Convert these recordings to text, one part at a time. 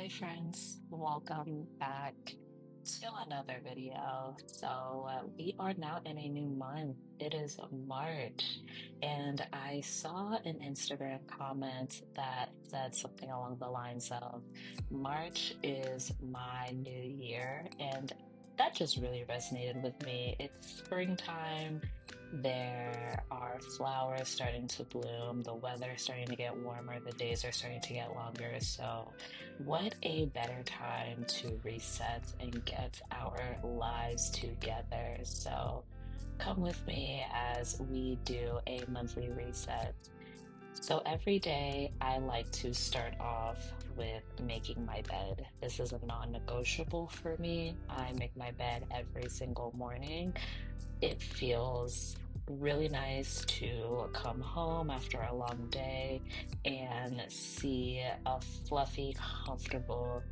Hi friends, welcome back to another video. We are now in a new month. It is March, and I saw an Instagram comment that said something along the lines of March is my new year, and that just really resonated with me. It's springtime. There are flowers starting to bloom, the weather's starting to get warmer, the days are starting to get longer. So what a better time to reset and get our lives together. So come with me as we do a monthly reset. So every day I like to start off with making my bed. This is a non-negotiable for me. I make my bed every single morning. It feels really nice to come home after a long day and see a fluffy, comfortable,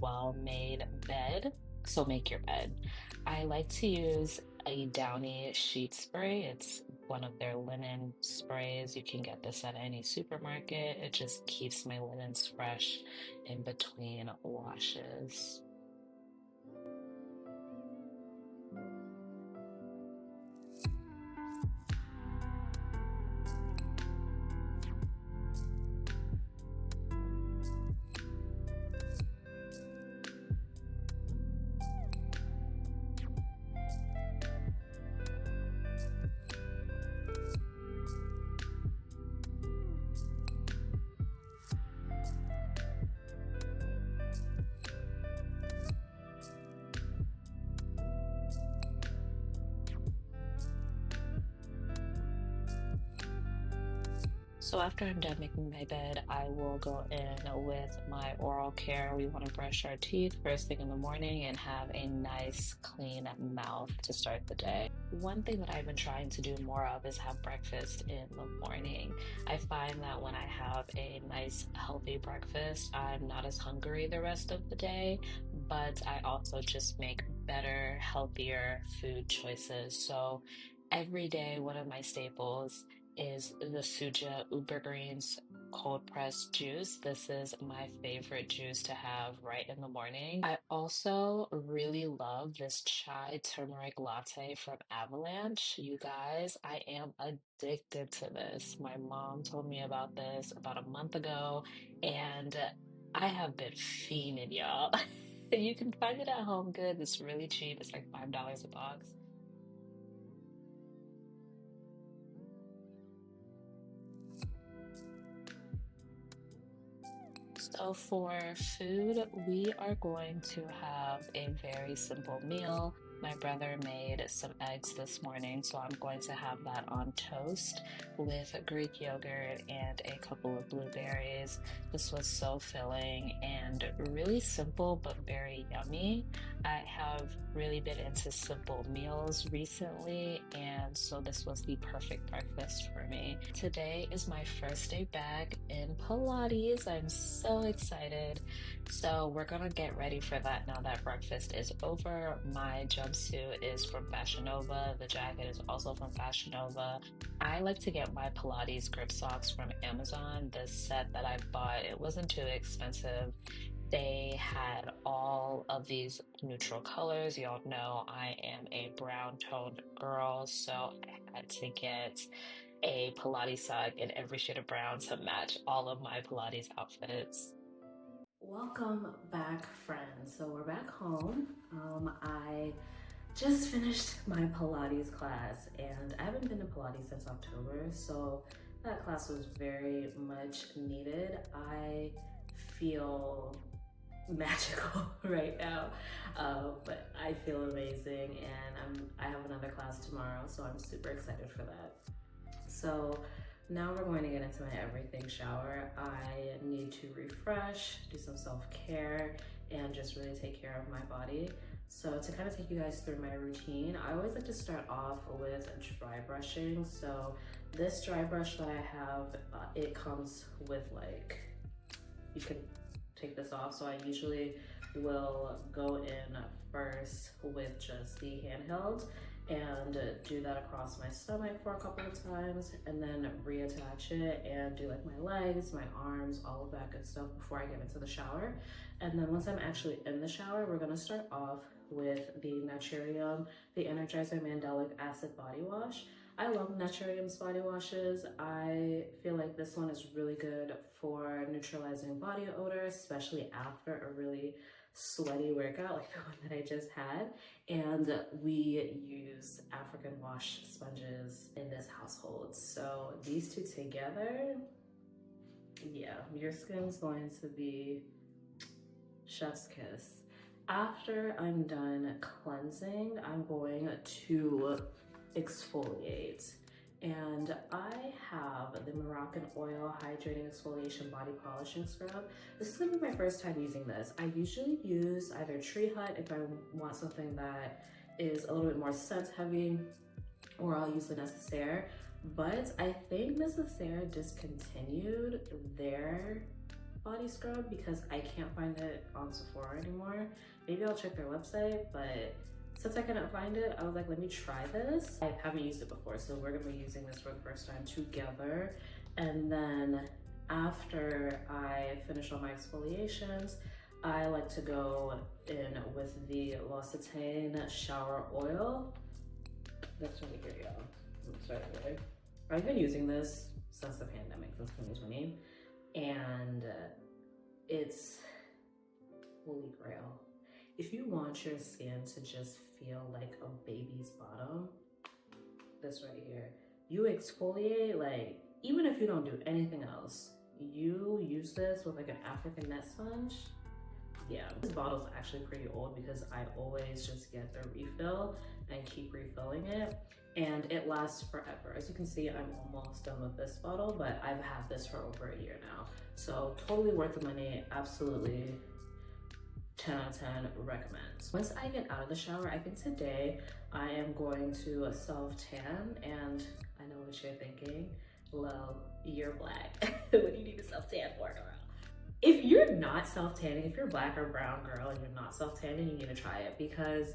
well-made bed. So make your bed. I like to use a Downy sheet spray. It's one of their linen sprays. You can get this at any supermarket. It just keeps my linens fresh in between washes. So after I'm done making my bed, I will go in with my oral care. We want to brush our teeth first thing in the morning and have a nice clean mouth to start the day. One thing that I've been trying to do more of is have breakfast in the morning. I find that when I have a nice healthy breakfast, I'm not as hungry the rest of the day, but I also just make better, healthier food choices. So every day, one of my staples is the Suja Uber Greens cold pressed juice. This is my favorite juice to have right in the morning. I also really love this chai turmeric latte from Avalanche. You guys, I am addicted to this. My mom told me about this about a month ago, and I have been fiending, y'all. You can find it at Home Goods. It's really cheap. It's like $5 a box. So for food, we are going to have a very simple meal. My brother made some eggs this morning, so I'm going to have that on toast with Greek yogurt and a couple of blueberries. This was so filling and really simple but very yummy. I have really been into simple meals recently, and so this was the perfect breakfast for me. Today is my first day back in Pilates. I'm so excited. So we're gonna get ready for that now that breakfast is over. My jumpsuit is from Fashion Nova. The jacket is also from Fashion Nova. I like to get my Pilates grip socks from Amazon. The set that I bought, it wasn't too expensive. They had all of these neutral colors. Y'all know I am a brown toned girl, so I had to get a Pilates sock in every shade of brown to match all of my Pilates outfits. Welcome back, friends. So we're back home. I just finished my Pilates class, and I haven't been to Pilates since October, so that class was very much needed. I feel magical right now, but I feel amazing, and I have another class tomorrow, so I'm super excited for that. So now we're going to get into my everything shower. I need to refresh, do some self-care, and just really take care of my body. So to kind of take you guys through my routine, I always like to start off with dry brushing. So this dry brush that I have, it comes with like, you can take this off. So I usually will go in first with just the handheld, and do that across my stomach for a couple of times, and then reattach it and do like my legs, my arms, all of that good stuff before I get into the shower. And then once I'm actually in the shower, we're gonna start off with the Naturium, the Energizer Mandelic Acid Body Wash. I love Naturium's body washes. I feel like this one is really good for neutralizing body odor, especially after a really sweaty workout like the one that I just had. And we use African wash sponges in this household. So these two together, yeah, your skin's going to be chef's kiss. After I'm done cleansing, I'm going to exfoliate. And I have the Moroccan Oil Hydrating Exfoliation Body Polishing Scrub. This is gonna be my first time using this. I usually use either Tree Hut if I want something that is a little bit more scent heavy, or I'll use the Necessaire. But I think Necessaire discontinued their body scrub because I can't find it on Sephora anymore. Maybe I'll check their website, but since I couldn't find it, I was like, let me try this. I haven't used it before, so we're gonna be using this for the first time together. And then after I finish all my exfoliations, I like to go in with the L'Occitane shower oil. That's really good, y'all. I'm sorry, really. I've been using this since the pandemic, since 2020, and it's holy grail. If you want your skin to just feel like a baby's bottom, this right here, you exfoliate, like, even if you don't do anything else, you use this with like an African net sponge. Yeah, this bottle's actually pretty old because I always just get the refill and keep refilling it, and it lasts forever. As you can see, I'm almost done with this bottle, but I've had this for over a year now. So totally worth the money, absolutely 10 out of 10 recommend. Once I get out of the shower, I think today I am going to self-tan, and I know what you're thinking. Well, you're black. What do you need to self-tan for, girl? If you're not self-tanning, if you're black or brown girl and you're not self-tanning, you need to try it because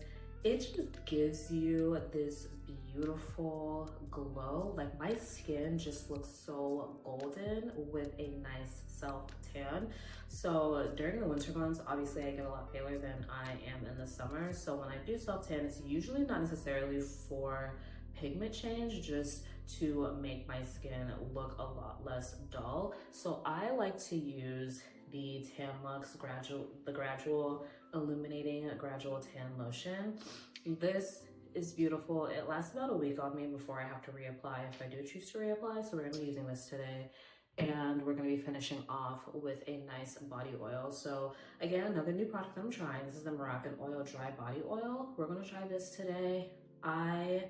it just gives you this beautiful glow. Like, my skin just looks so golden with a nice self-tan. So during the winter months, obviously I get a lot paler than I am in the summer. So when I do self-tan, it's usually not necessarily for pigment change, just to make my skin look a lot less dull. So I like to use the Tanlux gradual illuminating gradual tan lotion. This is beautiful. It lasts about a week on me before I have to reapply if I do choose to reapply. So we're gonna be using this today, and we're gonna be finishing off with a nice body oil. So again, another new product I'm trying. This is the Moroccan Oil Dry Body Oil. We're gonna try this today. I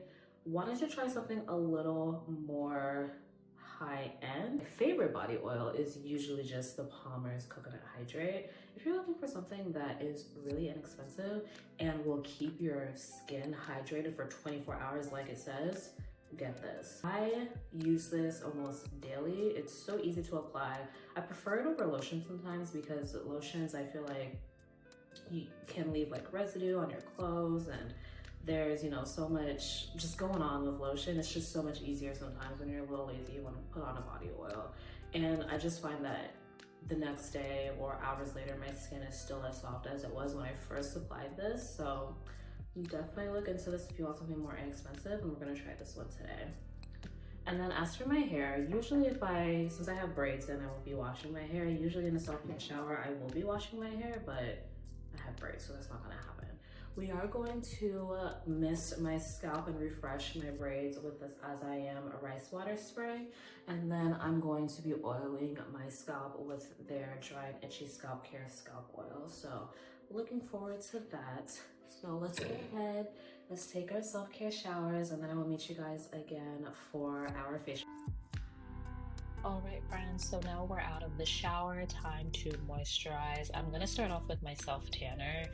wanted to try something a little more high-end. My favorite body oil is usually just the Palmer's Coconut Hydrate. If you're looking for something that is really inexpensive and will keep your skin hydrated for 24 hours like it says, get this. I use this almost daily. It's so easy to apply. I prefer it over lotion sometimes because lotions, I feel like you can leave like residue on your clothes, and there's, you know, so much just going on with lotion. It's just so much easier sometimes when you're a little lazy, you want to put on a body oil. And I just find that the next day or hours later, my skin is still as soft as it was when I first applied this. So definitely look into this if you want something more inexpensive, and we're gonna try this one today. And then as for my hair, usually since I have braids and I won't be washing my hair, usually in a self-care shower, I will be washing my hair, but I have braids, so that's not gonna happen. We are going to mist my scalp and refresh my braids with this As I Am Rice Water Spray. And then I'm going to be oiling my scalp with their Dry and Itchy Scalp Care Scalp Oil. So looking forward to that. So let's go ahead, let's take our self-care showers, and then I will meet you guys again for our facial. All right, friends, so now we're out of the shower, time to moisturize. I'm gonna start off with my self tanner.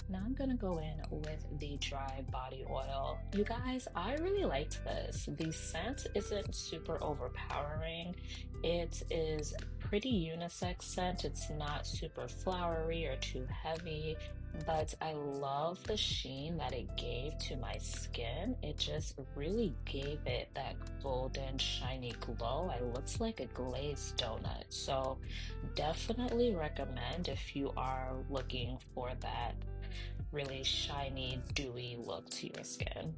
Now I'm gonna go in with the dry body oil. You guys, I really liked this. The scent isn't super overpowering. It is pretty unisex scent. It's not super flowery or too heavy, but I love the sheen that it gave to my skin. It just really gave it that golden, shiny glow. It looks like a glazed donut. So definitely recommend if you are looking for that really shiny, dewy look to your skin.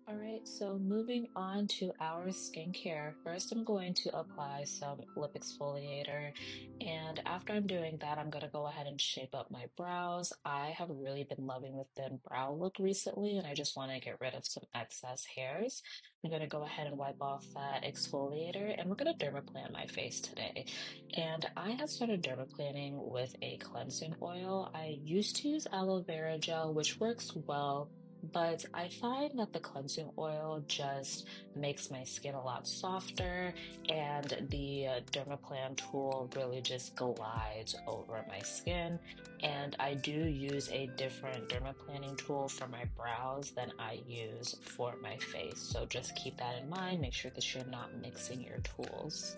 All right, so moving on to our skincare. First, I'm going to apply some lip exfoliator. And after I'm doing that, I'm going to go ahead and shape up my brows. I have really been loving the thin brow look recently, and I just want to get rid of some excess hairs. I'm going to go ahead and wipe off that exfoliator, and we're going to dermaplane my face today. And I have started dermaplaning with a cleansing oil. I used to use aloe vera gel, which works well, but I find that the cleansing oil just makes my skin a lot softer, and the dermaplane tool really just glides over my skin. And I do use a different dermaplaning tool for my brows than I use for my face. So just keep that in mind. Make sure that you're not mixing your tools.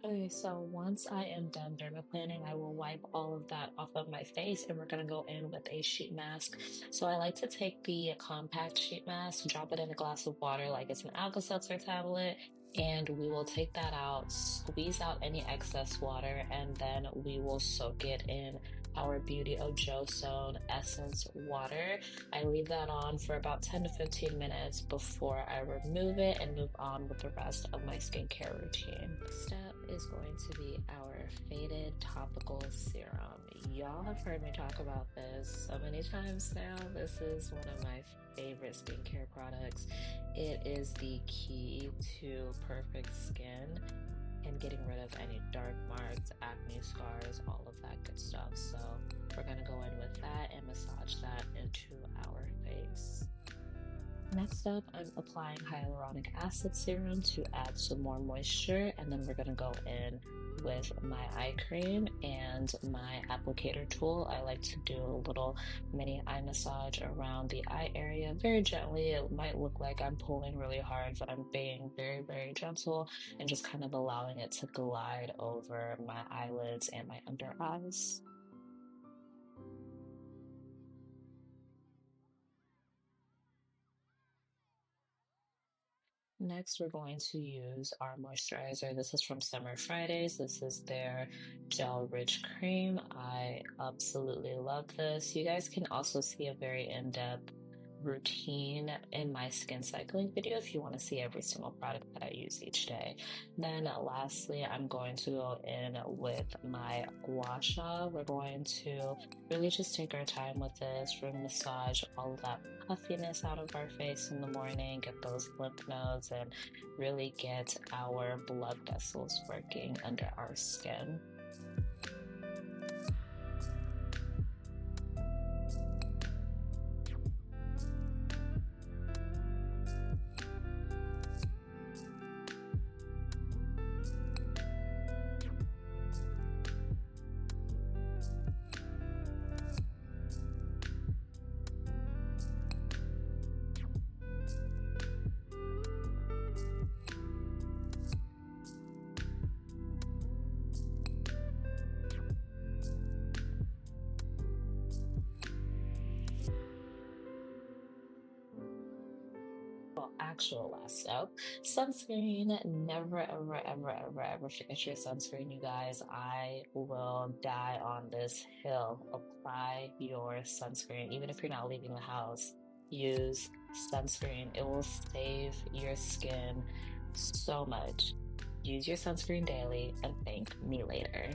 Okay, so once I am done dermaplaning, I will wipe all of that off of my face, and we're gonna go in with a sheet mask. So I like to take the compact sheet mask, drop it in a glass of water like it's an Alka-Seltzer tablet, and we will take that out, squeeze out any excess water, and then we will soak it in our Beauty of Joe Zone Essence water. I leave that on for about 10 to 15 minutes before I remove it and move on with the rest of my skincare routine. Next step is going to be our Faded Topical Serum. Y'all have heard me talk about this so many times now. This is one of my favorite skincare products. It is the key to perfect skin and getting rid of any dark marks, acne scars, all of that good stuff. So we're gonna go in with that and massage that into our face. Next up, I'm applying hyaluronic acid serum to add some more moisture, and then we're gonna go in with my eye cream and my applicator tool. I like to do a little mini eye massage around the eye area very gently. It might look like I'm pulling really hard, but I'm being very, very gentle and just kind of allowing it to glide over my eyelids and my under eyes. Next, we're going to use our moisturizer. This is from Summer Fridays. This is their gel rich cream. I absolutely love this. You guys can also see a very in-depth routine in my skin cycling video if you want to see every single product that I use each day. Then lastly, I'm going to go in with my gua sha. We're going to really just take our time with this, really massage all of that puffiness out of our face in the morning, get those lymph nodes, and really get our blood vessels working under our skin. actual last step, sunscreen. Never, ever, ever, ever, ever forget your sunscreen, you guys. I will die on this hill. Apply your sunscreen, even if you're not leaving the house. Use sunscreen. It will save your skin so much. Use your sunscreen daily and thank me later.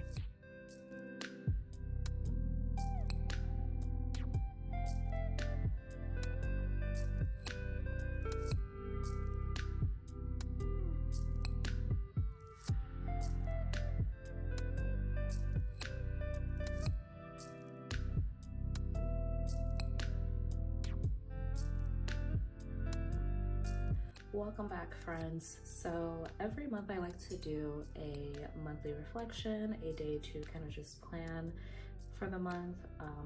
Welcome back, friends. So every month I like to do a monthly reflection, a day to kind of just plan for the month,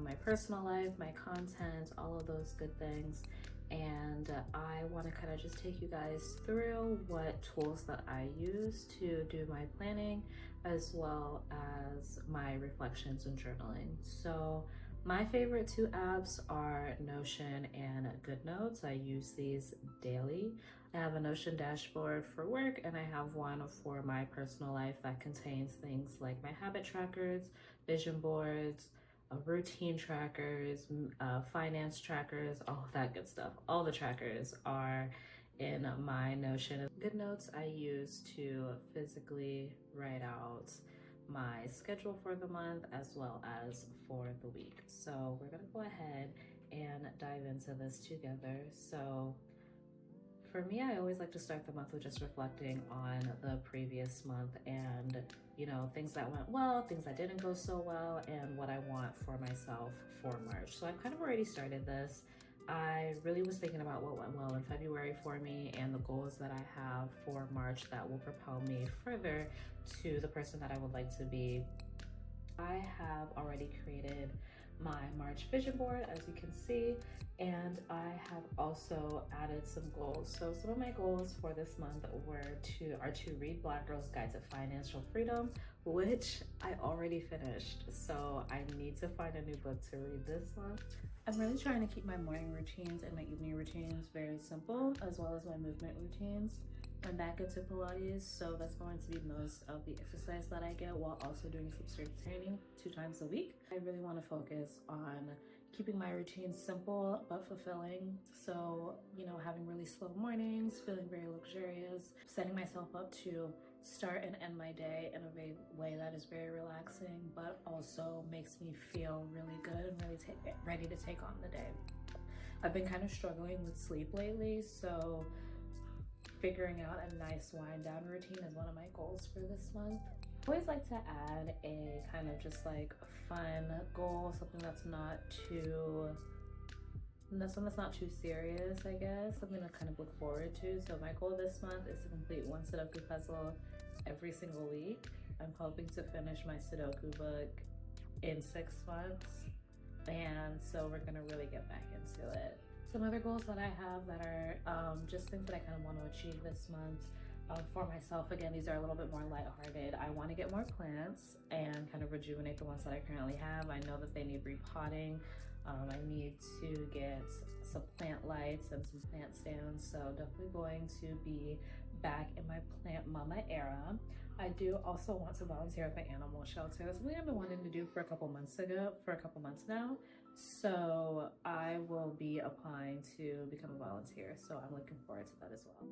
my personal life, my content, all of those good things. And I want to kind of just take you guys through what tools that I use to do my planning, as well as my reflections and journaling. So my favorite two apps are Notion and GoodNotes. I use these daily. I have a Notion dashboard for work, and I have one for my personal life that contains things like my habit trackers, vision boards, routine trackers, finance trackers, all of that good stuff. All the trackers are in my Notion. GoodNotes I use to physically write out my schedule for the month as well as for the week. So we're gonna go ahead and dive into this together. So for me, I always like to start the month with just reflecting on the previous month and, you know, things that went well, things that didn't go so well, and what I want for myself for March. So I've kind of already started this. I really was thinking about what went well in February for me and the goals that I have for March that will propel me further to the person that I would like to be. I have already created my March vision board, as you can see, and I have also added some goals. So some of my goals for this month are to read Black Girl's Guide to Financial Freedom, which I already finished. So I need to find a new book to read this month. I'm really trying to keep my morning routines and my evening routines very simple, as well as my movement routines. I'm back into Pilates, so that's going to be most of the exercise that I get while also doing some strength training 2 times a week. I really want to focus on keeping my routines simple but fulfilling. So, you know, having really slow mornings, feeling very luxurious, setting myself up to start and end my day in a way that is very relaxing, but also makes me feel really good and really ready to take on the day. I've been kind of struggling with sleep lately, so figuring out a nice wind down routine is one of my goals for this month. I always like to add a kind of just like fun goal, something that's not too serious, I guess, something to kind of look forward to. So my goal this month is to complete one Sudoku puzzle every single week. I'm hoping to finish my Sudoku book in 6 months, and so we're gonna really get back into it. Some other goals that I have that are just things that I kind of want to achieve this month for myself. Again, these are a little bit more lighthearted. I want to get more plants and kind of rejuvenate the ones that I currently have. I know that they need repotting. I need to get some plant lights and some plant stands. So definitely going to be back in my plant mama era. I do also want to volunteer at the animal shelter. That's something I've been wanting to do for a couple months now. So I will be applying to become a volunteer. So I'm looking forward to that as well.